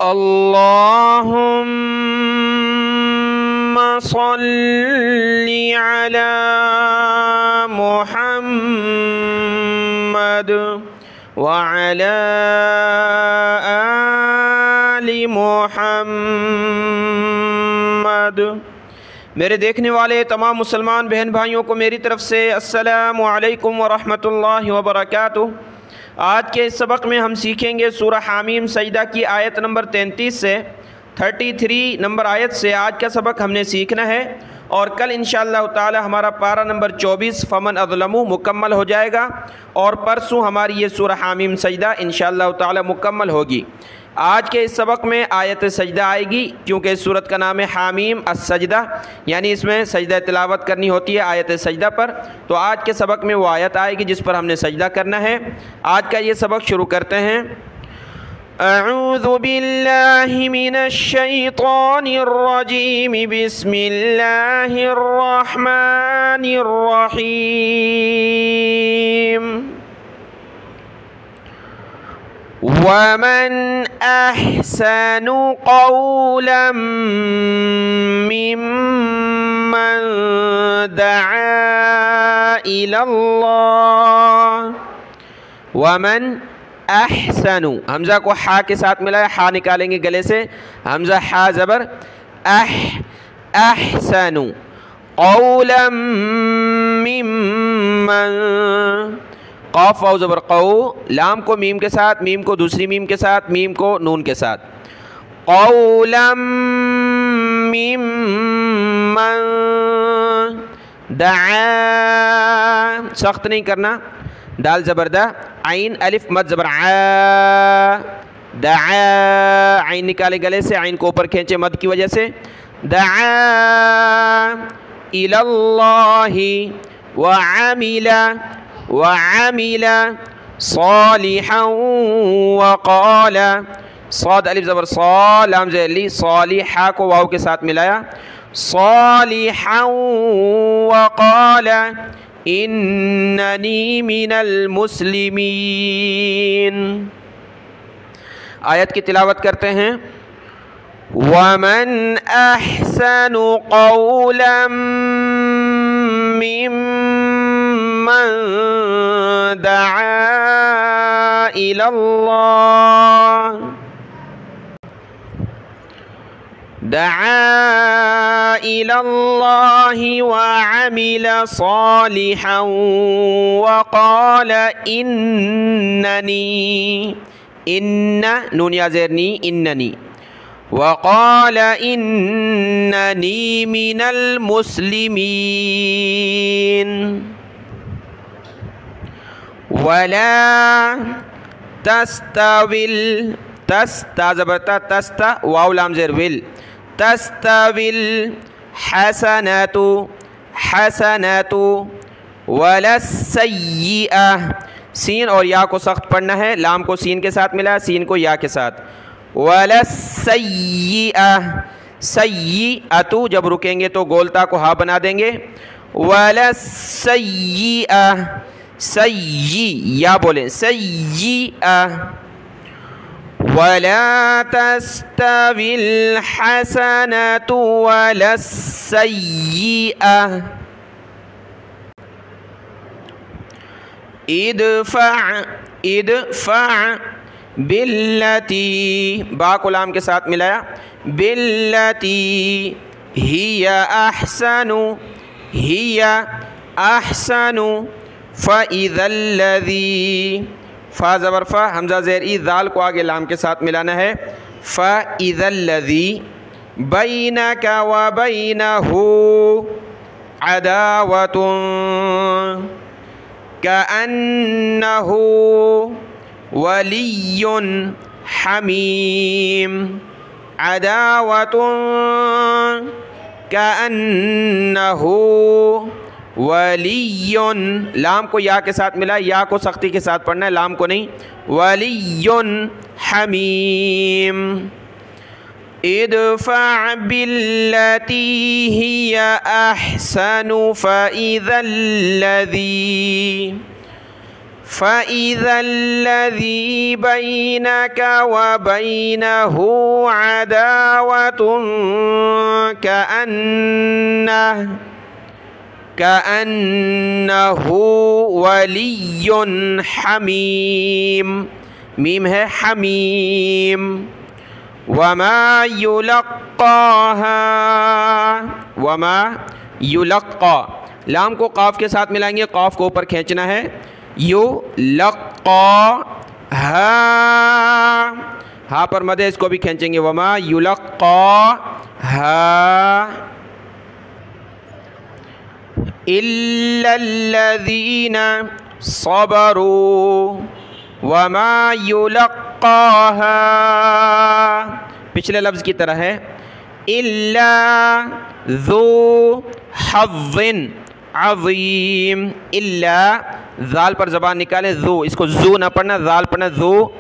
अल्लाहुम्मा सल्ली अला मुहम्मद व अला आलि मुहम्मद। मेरे देखने वाले तमाम मुसलमान बहन भाइयों को मेरी तरफ़ से अस्सलामु अलैकुम व रहमतुल्लाहि व बरकातुहू। आज के इस सबक में हम सीखेंगे सूरह हामीम सजदा की आयत नंबर 33 से 33 नंबर आयत से आज का सबक हमने सीखना है, और कल इंशाअल्लाह ताला हमारा पारा नंबर 24 फमन अज़लमू मुकम्मल हो जाएगा, और परसों हमारी ये सूरह हामीम सजदा इंशाअल्लाह ताला मुकम्मल होगी। आज के इस सबक में आयत सजदा आएगी, क्योंकि इस सूरत का नाम है हामीम अस्सजदा, यानी इसमें सजदा तिलावत करनी होती है आयत सजदा पर। तो आज के सबक में वो आयत आएगी जिस पर हमने सजदा करना है। आज का ये सबक शुरू करते हैं। अऊज़ु बिल्लाहि मिनश शैतानिर रजीम, बिस्मिल्लाहिर रहमानिर रहीम। वमन अहसनु क़ौलन मिम्मन दआ इलल्लाह। वमन अहसनु, हमज़ा को हा के साथ मिलाया, हा निकालेंगे गले से, हमज़ा हा ज़बर अहसनु क़ौलन मिम्मन, क़ाफ़ वाव ज़बर क़ौ, लाम को मीम के साथ, मीम को दूसरी मीम के साथ, मीम को नून के साथ। क़ौलन मिम्मन दआ, सख्त नहीं करना, दाल ज़बर दा, आइन अलिफ मद ज़बर आ, दआ, आइन निकाले गले से, आइन को ऊपर खींचे मद की वजह से। दआ इलल्लाहि व आमिला सालिहन व क़ाला, साद अलिफ ज़बर सा, लाम ज़ली, सालिहा को वाव के साथ मिलाया, सालिहन व क़ाला इन्ननी मिनल मुस्लिमीन। आयत की तिलावत करते हैं। वमन अहसनु क़ौलन मिम्मन दआ इलल्लाह, दआ इलल्लाहि व अमिला सालिहन व क़ाला इन्ननी, इन्ना नून या ज़ेर नी, इन्ननी, व क़ाला इन्ननी मिनल मुस्लिमीन। वला तस्तविल, तस्ता ज़बरता, तस्ता वाव लाम ज़ेर विल, तस्तविल हसनतु, हसनतु वलस्सय्यिअ, सीन और या को सख्त पढ़ना है, लाम को सीन के साथ मिला, सीन को या के साथ। वलस्सय्यिअ, सय्यिअतु जब रुकेंगे तो गोलता को हा बना देंगे। वलस्सय्यिअ, सय्यि या बोलें, सय्यिअ। वला तस्तविल हसनतु वलस्सय्यिअ, इदफ़ा बिल्लती, बा को लाम के साथ मिलाया, बिल्लती हिया अहसनु, हिया अहसनु फ़इज़ल्लज़ी, फ़ा ज़बर फ़ा, हमज़ा ज़ेर ई, दाल को आगे लाम के साथ मिलाना है, फ़इज़ल्लज़ी बैनका व बैनहु अदावतुन कअन्नहु वलियुन हमीम, अदावतुन कअन्नहु वलियुन, लाम को या के साथ मिला, या को सख्ती के साथ पढ़ना है, लाम को नहीं। वलियुन हमीम, इदफ़ा बिल्लती हिया अहसनु फ़इज़ल्लज़ी फ़इज़ल्लज़ी बैनका व बैनहु अदावतुन कअन्नहु वलियुन हमीम। मीम है हमीम। वमा युलक्का, लाम को काफ के साथ मिलाएंगे, काफ को ऊपर खींचना है। युलक्का हा पर मद है, इसको भी खींचेंगे। वमा युलक्का इल्लल्लज़ीना सबरू वमा युलक्काहा, पिछले लफ्ज़ की तरह है। इल्ला ज़ू हज़्ज़िन अज़ीम, इल्ला ज़ाल पर ज़बान निकाले, ज़ू, इसको ज़ू ना पढ़ना, ज़ाल पढ़ना, ज़ू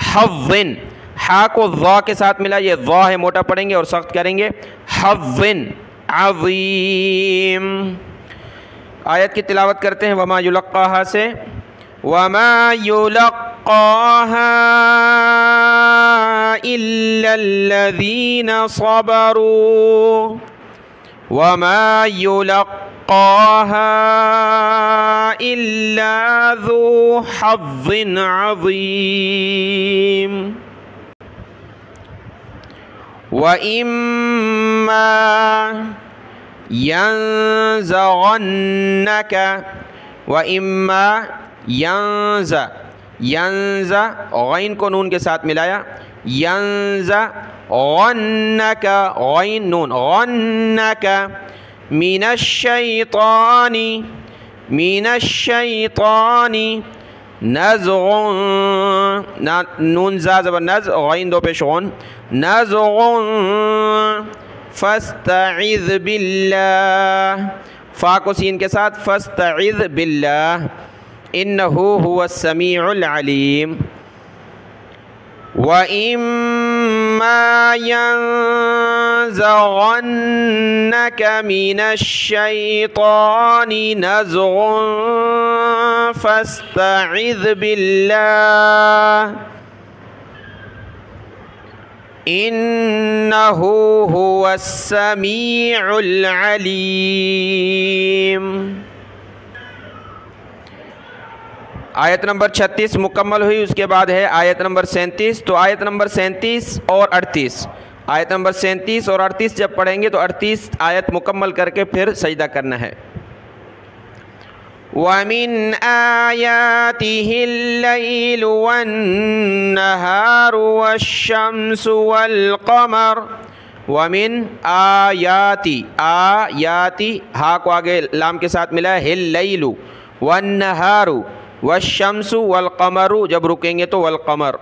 हज़्ज़िन। हा को ज़ा के साथ मिला, ये ज़ा है, मोटा पढ़ेंगे और सख्त करेंगे। हज़्ज़िन अज़ीम। आयत की तिलावत करते हैं वमा युलक्काहा से। वमा युलक्काहा इल्लल्लज़ीना सबरू वमा युलक्काहा इल्ला ज़ू हज़्ज़िन अज़ीम। व इम्मा यंज़गन्नका, व इम्मा यंज़ा गैन को नून के साथ मिलाया। यंज़गन्नका गैन नून, गन्नका मिनश्शैतानी नज़गुन, नून ज़ा ज़बर नज़, गैन दो पेश गुन, नज़गुन फ़स्तइज़ बिल्लाह, फ़ा को सीन के साथ, फ़स्तइज़ बिल्लाह इन्नहु हुवस समीउल अलीम। व इम्मा यंज़गन्नका मिनश्शैतानि नज़गुन फ़स्तइज़ बिल्लाह इन्नहु हुवस समीउल अलीम। आयत नंबर 36 मुकम्मल हुई। उसके बाद है आयत नंबर 37। तो आयत नंबर 37 और 38, आयत नंबर 37 और 38 जब पढ़ेंगे तो 38 आयत मुकम्मल करके फिर सजदा करना है। वमिन आयातिहिल लैलु वन्नहारु वश्शम्सु वल्क़मर। वमिन आयाति, आयाति हा को आगे लाम के साथ मिला है, हिल लैलु वन्नहारु वश्शम्सु वल्क़मरु, जब रुकेंगे तो वल्क़मर।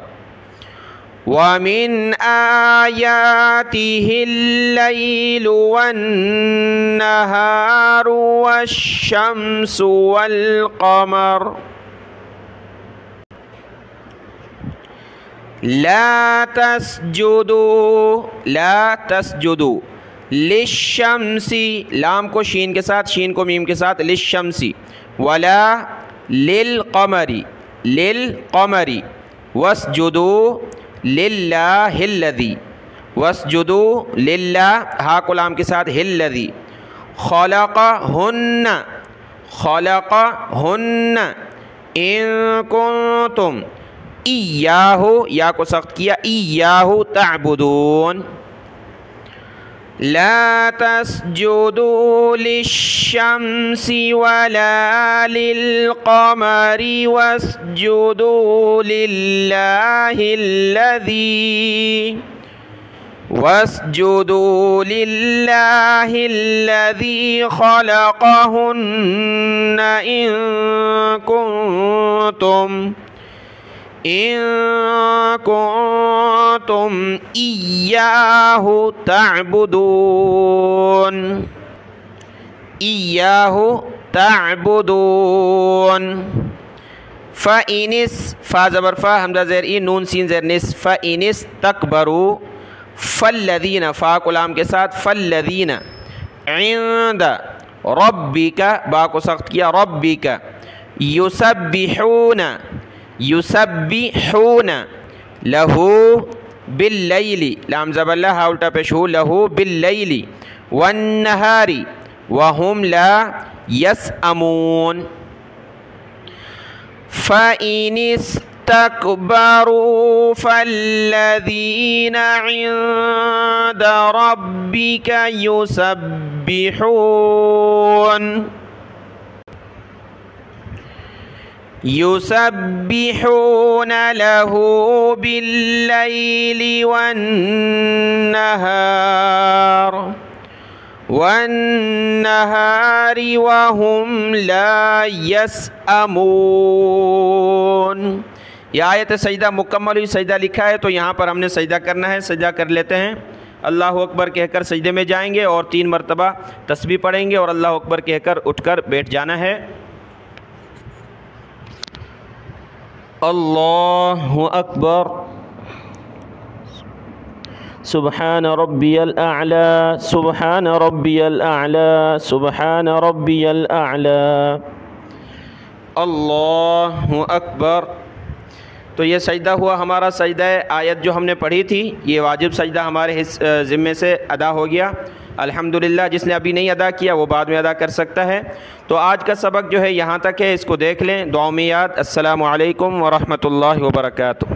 वमिन आयातिहिल लैलु वन्नहारु वश्शम्सु वल्क़मर। ला तस्जुदू लिश्शम्सी, लाम को शीन के साथ, शीन को मीम के साथ, लिश्शम्सी। वला लिलक़मरी, लिलक़मरी। वस्जुदू लिल्लाहिल्लज़ी, वस्जुदू लिल्लाह हा को लाम के साथ, हिल्लज़ी। खलक़हुन्ना, खलक़हुन्ना इन कुंतुम इय्याहु, या को सख्त किया, इय्याहु तअबुदून। ला तस्जुदू लिश्शम्सी वला लिलक़मरी वस्जुदू लिल्लाहिल्लज़ी, वस्जुदू लिल्लाहिल्लज़ी खलक़हुन्ना इन कुंतुम इय्याहु तअबुदून, इय्याहु तअबुदून। फ़इनिस, फ़ा ज़बर फ़ा, हमज़ा ज़ेर ई, नून सीन ज़ेर निस, फ़इनिस तकबरू फ़ल्लज़ीना, फ़ा को लाम के साथ, फ़ल्लज़ीना। इंद रब्बिका, बा को सख्त किया, रब्बिका। युसब्बिहूना युसब्बिहूना लहू बिल्लैली, लाम ज़बल्ला हा उल्टा पेश हो, लहू बिल्लैली वन्नहारी वहुम ला यसअमून। फ़इनिस्तकबरू फ़ल्लज़ीना इंद रब्बिका युसब्बिहून लहू बिल्लैली वन्नहारी वहुम ला यसअमून। यह आयत सजदा मुकम्मल हुई, सजदा लिखा है तो यहाँ पर हमने सजदा करना है। सजदा कर लेते हैं। अल्लाह अकबर कहकर सजदे में जाएंगे और 3 मरतबा तस्बीह पढ़ेंगे और अल्लाह अकबर कहकर उठकर बैठ जाना है। अल्लाहु अकबर, सुबहान रब्बियल अअला, सुबहान रब्बियल अअला, सुबहान रब्बियल अअला, अल्लाहु अकबर। तो ये सजदा हुआ हमारा सजदा आयत जो हमने पढ़ी थी, ये वाजिब सजदा हमारे ज़िम्मे से अदा हो गया अल्हम्दुलिल्लाह। जिसने अभी नहीं अदा किया वो बाद में अदा कर सकता है। तो आज का सबक जो है यहाँ तक है, इसको देख लें, दुआ में याद। अस्सलामु अलैकुम व रहमतुल्लाहि व बरकातुहू।